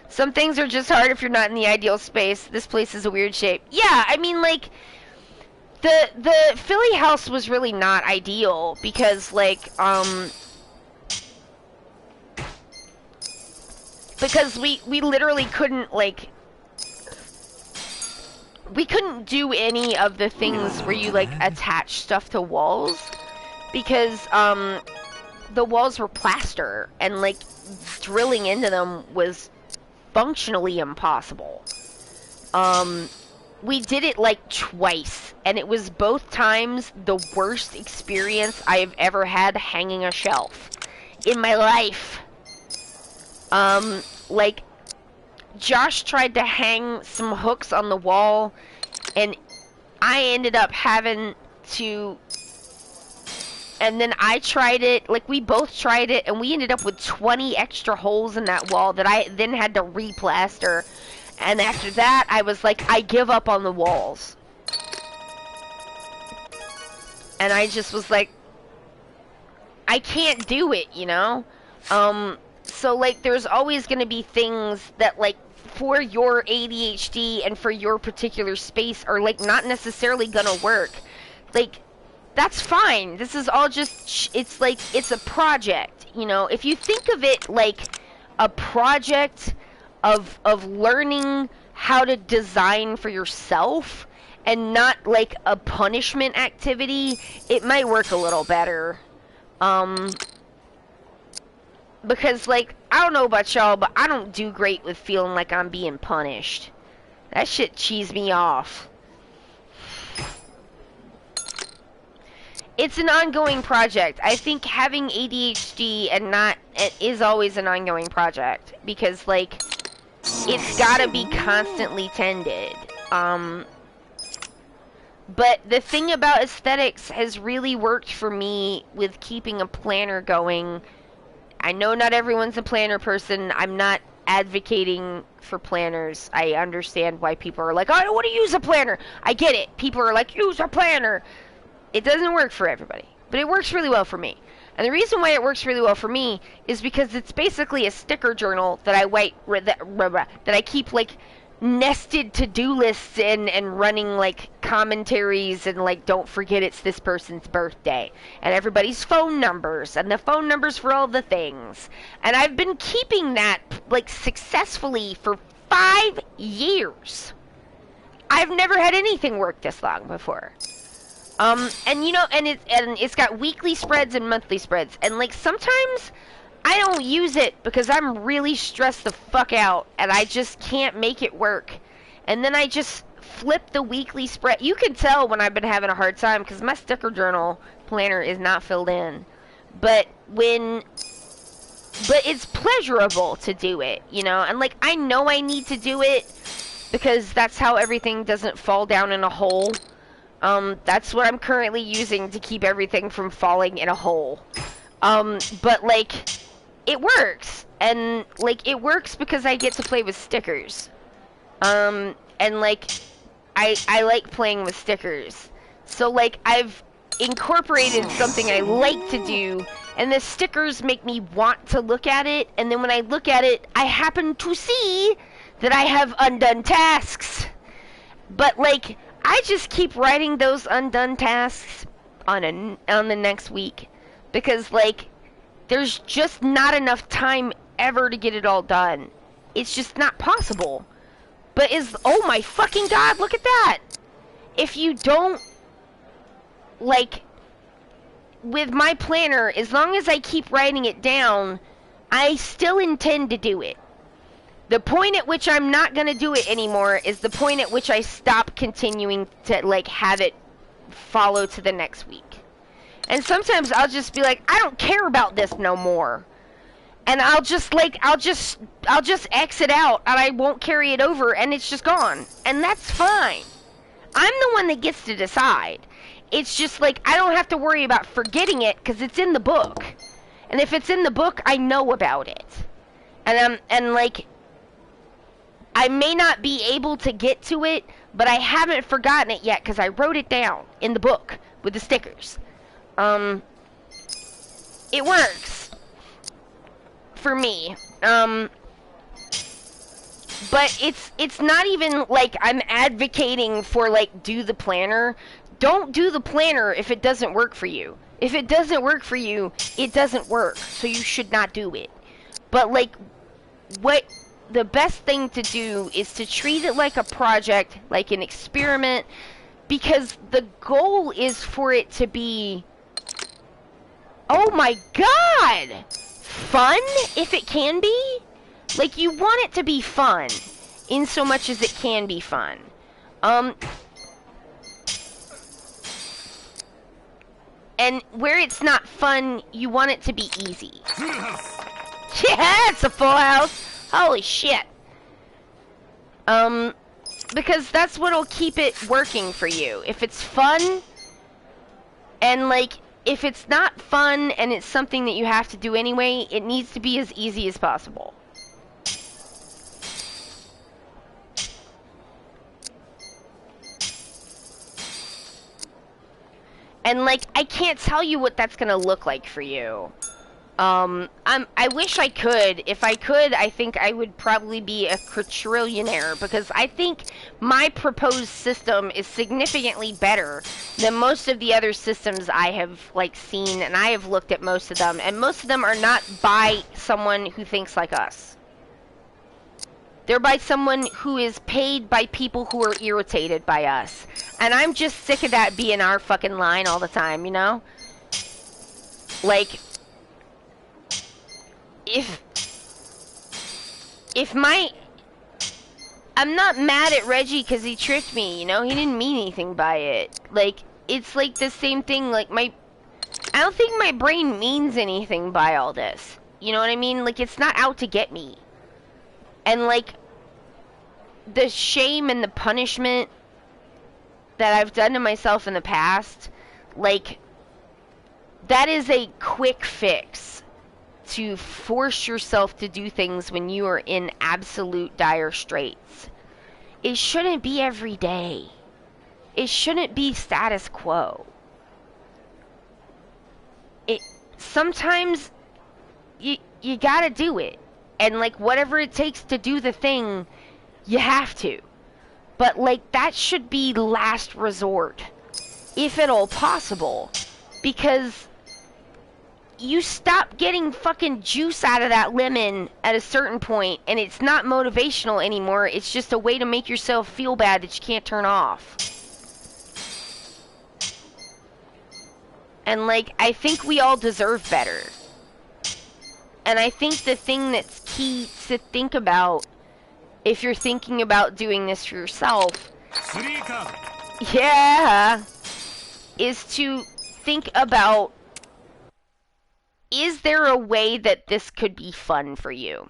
Some things are just hard if you're not in the ideal space. This place is a weird shape. Yeah, I mean, like, the Philly house was really not ideal because, like, because we literally couldn't, like, we couldn't do any of the things where you, like, attach stuff to walls because, the walls were plaster and, like, drilling into them was functionally impossible. We did it like twice, and it was both times the worst experience I have ever had hanging a shelf in my life. Like, Josh tried to hang some hooks on the wall, and I ended up having to, and then I tried it, like, we both tried it, and we ended up with 20 extra holes in that wall that I then had to replaster. And after that, I was like, I give up on the walls. And I just was like, I can't do it, you know? So, like, there's always going to be things that, like, for your ADHD and for your particular space are, like, not necessarily going to work. Like, that's fine. This is all just, it's like, it's a project, you know? If you think of it like a project of learning how to design for yourself and not like a punishment activity, it might work a little better. Because, like, I don't know about y'all, but I don't do great with feeling like I'm being punished. That shit cheese me off. It's an ongoing project. I think having ADHD and not, it is always an ongoing project. Because, like, it's gotta be constantly tended. But the thing about aesthetics has really worked for me with keeping a planner going. I know not everyone's a planner person. I'm not advocating for planners. I understand why people are like, oh, I don't want to use a planner. I get it. People are like, use a planner. It doesn't work for everybody, but it works really well for me. And the reason why it works really well for me is because it's basically a sticker journal that I keep, like, nested to-do lists in and running, like, commentaries and, like, don't forget it's this person's birthday. And everybody's phone numbers and the phone numbers for all the things. And I've been keeping that, like, successfully for 5 years. I've never had anything work this long before. And you know, and it's got weekly spreads and monthly spreads, and like sometimes I don't use it because I'm really stressed the fuck out and I just can't make it work. And then I just flip the weekly spread. You can tell when I've been having a hard time because my sticker journal planner is not filled in. But it's pleasurable to do it, you know? And like I know I need to do it because that's how everything doesn't fall down in a hole. That's what I'm currently using to keep everything from falling in a hole. But like it works, and like it works because I get to play with stickers, and like I like playing with stickers, so like I've incorporated something I like to do, and the stickers make me want to look at it, and then when I look at it I happen to see that I have undone tasks, but like I just keep writing those undone tasks on the next week because like there's just not enough time ever to get it all done. It's just not possible. But oh my fucking god, look at that! If you don't, like, with my planner, as long as I keep writing it down, I still intend to do it. The point at which I'm not gonna do it anymore is the point at which I stop continuing to, like, have it follow to the next week. And sometimes I'll just be like, I don't care about this no more. And I'll just exit out and I won't carry it over and it's just gone. And that's fine. I'm the one that gets to decide. It's just like, I don't have to worry about forgetting it because it's in the book. And if it's in the book, I know about it. And like, I may not be able to get to it, but I haven't forgotten it yet because I wrote it down in the book with the stickers. It works for me. But it's not even like I'm advocating for like do the planner. Don't do the planner if it doesn't work for you. If it doesn't work for you, it doesn't work. So you should not do it. But like what the best thing to do is to treat it like a project, like an experiment, because the goal is for it to be, oh my god, fun, if it can be. Like, you want it to be fun, in so much as it can be fun. And where it's not fun, you want it to be easy. Yeah, it's a full house. Holy shit. Because that's what'll keep it working for you. If it's fun, and like, if it's not fun and it's something that you have to do anyway, it needs to be as easy as possible. And like, I can't tell you what that's gonna look like for you. I wish I could. If I could, I think I would probably be a quadrillionaire, because I think my proposed system is significantly better than most of the other systems I have, like, seen, and I have looked at most of them, and most of them are not by someone who thinks like us. They're by someone who is paid by people who are irritated by us. And I'm just sick of that being our fucking line all the time, you know? Like, if I'm not mad at Reggie because he tricked me, you know? He didn't mean anything by it. Like, it's like the same thing, like, I don't think my brain means anything by all this. You know what I mean? Like, it's not out to get me. And, like, the shame and the punishment that I've done to myself in the past, like, that is a quick fix to force yourself to do things when you are in absolute dire straits. It shouldn't be every day. It shouldn't be status quo. Sometimes you gotta do it. And, like, whatever it takes to do the thing, you have to. But, like, that should be last resort, if at all possible. Because you stop getting fucking juice out of that lemon at a certain point, and it's not motivational anymore. It's just a way to make yourself feel bad that you can't turn off. And, like, I think we all deserve better. And I think the thing that's key to think about, if you're thinking about doing this for yourself, yeah, is to think about, is there a way that this could be fun for you?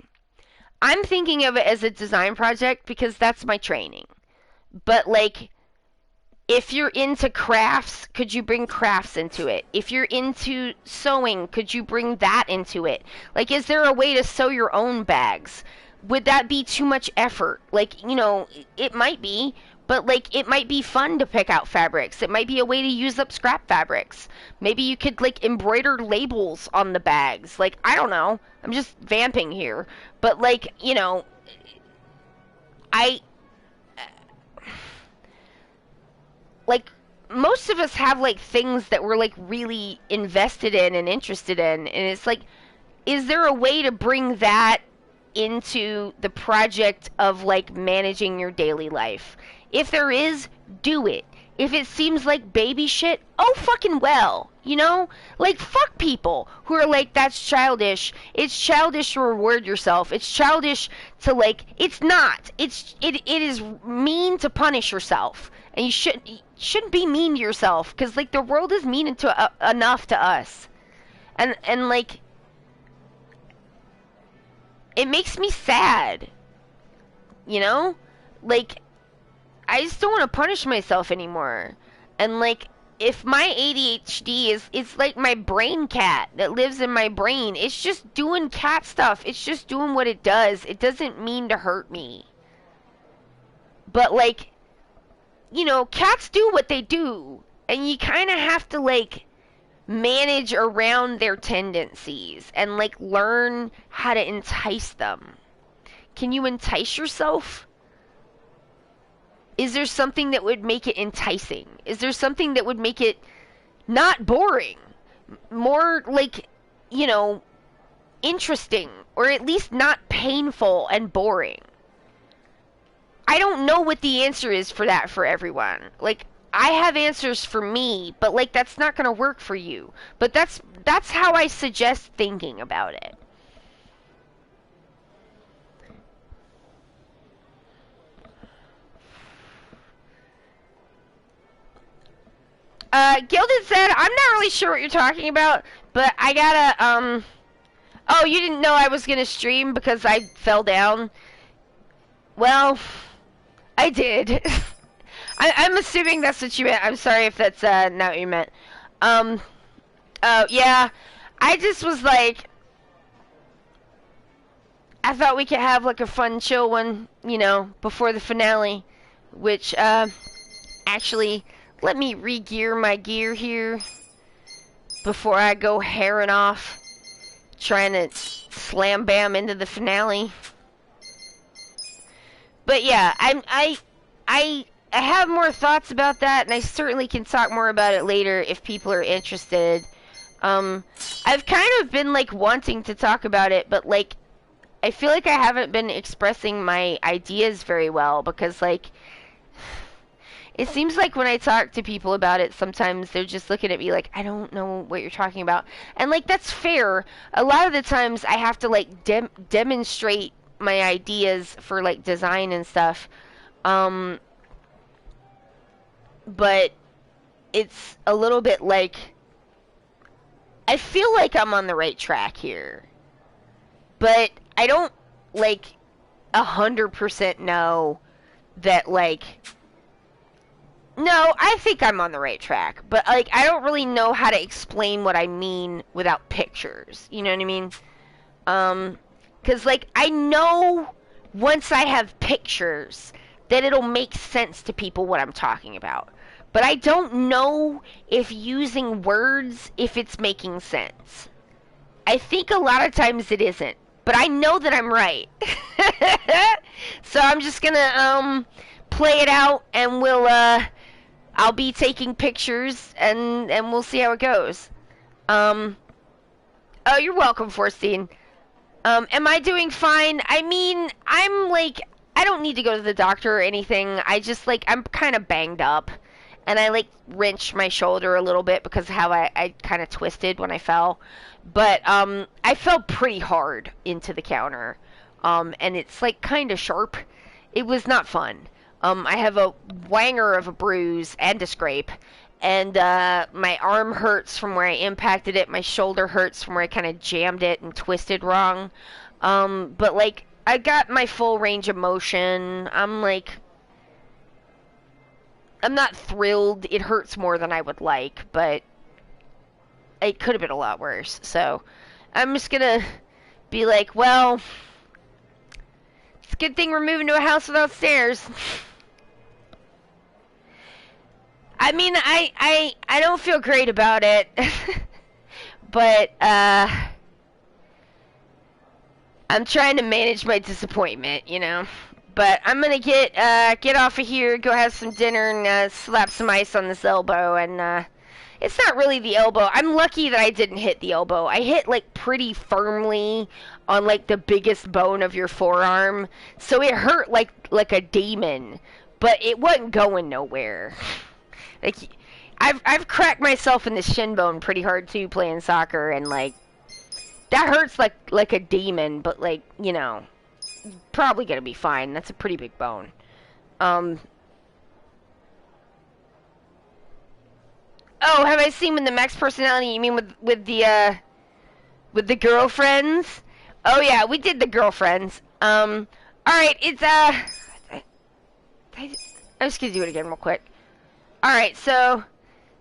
I'm thinking of it as a design project because that's my training. But, like, if you're into crafts, could you bring crafts into it? If you're into sewing, could you bring that into it? Like, is there a way to sew your own bags? Would that be too much effort? Like, you know, it might be, but, like, it might be fun to pick out fabrics. It might be a way to use up scrap fabrics. Maybe you could, like, embroider labels on the bags. Like, I don't know. I'm just vamping here. But, like, you know, like, most of us have, like, things that we're, like, really invested in and interested in. And it's like, is there a way to bring that into the project of, like, managing your daily life? If there is, do it. If it seems like baby shit, oh fucking well, you know? Like, fuck people who are like, that's childish. It's childish to reward yourself. It's childish to, like, it's not. It is mean to punish yourself. And you shouldn't be mean to yourself, because, like, the world is mean enough to us. And, like, it makes me sad, you know? Like, I just don't want to punish myself anymore. And, like, if my ADHD it's like my brain cat that lives in my brain. It's just doing cat stuff. It's just doing what it does. It doesn't mean to hurt me. But, like, you know, cats do what they do. And you kind of have to, like, manage around their tendencies and, like, learn how to entice them. Can you entice yourself? Is there something that would make it enticing? Is there something that would make it not boring? More, like, you know, interesting, or at least not painful and boring? I don't know what the answer is for that for everyone. Like, I have answers for me, but, like, that's not going to work for you. But that's how I suggest thinking about it. Gilded said, I'm not really sure what you're talking about, but I gotta, oh, you didn't know I was gonna stream because I fell down? Well, I did. I'm assuming that's what you meant. I'm sorry if that's, not what you meant. Yeah, I just was like, I thought we could have, like, a fun, chill one, you know, before the finale, which, actually, let me re-gear my gear here before I go herring off, trying to slam bam into the finale. But yeah, I have more thoughts about that, and I certainly can talk more about it later if people are interested. I've kind of been, like, wanting to talk about it, but, like, I feel like I haven't been expressing my ideas very well, because, like, it seems like when I talk to people about it, sometimes they're just looking at me like, I don't know what you're talking about. And, like, that's fair. A lot of the times I have to, like, demonstrate my ideas for, like, design and stuff. But it's a little bit like, I feel like I'm on the right track here. But I don't, like, 100% know that, like, no, I think I'm on the right track, but, like, I don't really know how to explain what I mean without pictures, you know what I mean? 'Cause, like, I know once I have pictures that it'll make sense to people what I'm talking about, but I don't know if using words, if it's making sense. I think a lot of times it isn't, but I know that I'm right. So I'm just gonna, play it out, and I'll be taking pictures, and we'll see how it goes. Oh, you're welcome, Forstein. Am I doing fine? I mean, I'm like, I don't need to go to the doctor or anything. I just like, I'm kind of banged up. And I like wrenched my shoulder a little bit because of how I kind of twisted when I fell. But I fell pretty hard into the counter. And it's like kind of sharp. It was not fun. I have a wanger of a bruise and a scrape. And my arm hurts from where I impacted it. My shoulder hurts from where I kind of jammed it and twisted wrong. But like, I got my full range of motion. I'm not thrilled. It hurts more than I would like, but it could have been a lot worse. So I'm just gonna be like, well, it's a good thing we're moving to a house without stairs. I mean, I don't feel great about it, but I'm trying to manage my disappointment, you know. But I'm gonna get off of here, go have some dinner, and slap some ice on this elbow. And it's not really the elbow. I'm lucky that I didn't hit the elbow. I hit like pretty firmly on like the biggest bone of your forearm, so it hurt like a demon, but it wasn't going nowhere. Like, I've cracked myself in the shin bone pretty hard too playing soccer, and like that hurts like a demon, but like, you know, probably gonna be fine. That's a pretty big bone. Oh, have I seen with the max personality? You mean with the girlfriends? Oh yeah, we did the girlfriends. All right, it's I'm just gonna do it again real quick. All right, so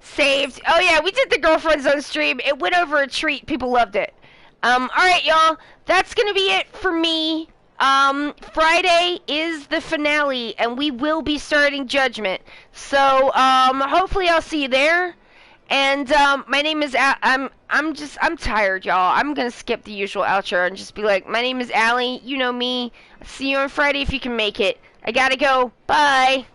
saved. Oh yeah, we did the girlfriends on stream. It went over a treat. People loved it. All right, y'all. That's gonna be it for me. Friday is the finale, and we will be starting Judgment. So, hopefully I'll see you there. And, my name is I'm tired, y'all. I'm gonna skip the usual outro and just be like, my name is Allie. You know me. See you on Friday if you can make it. I gotta go. Bye.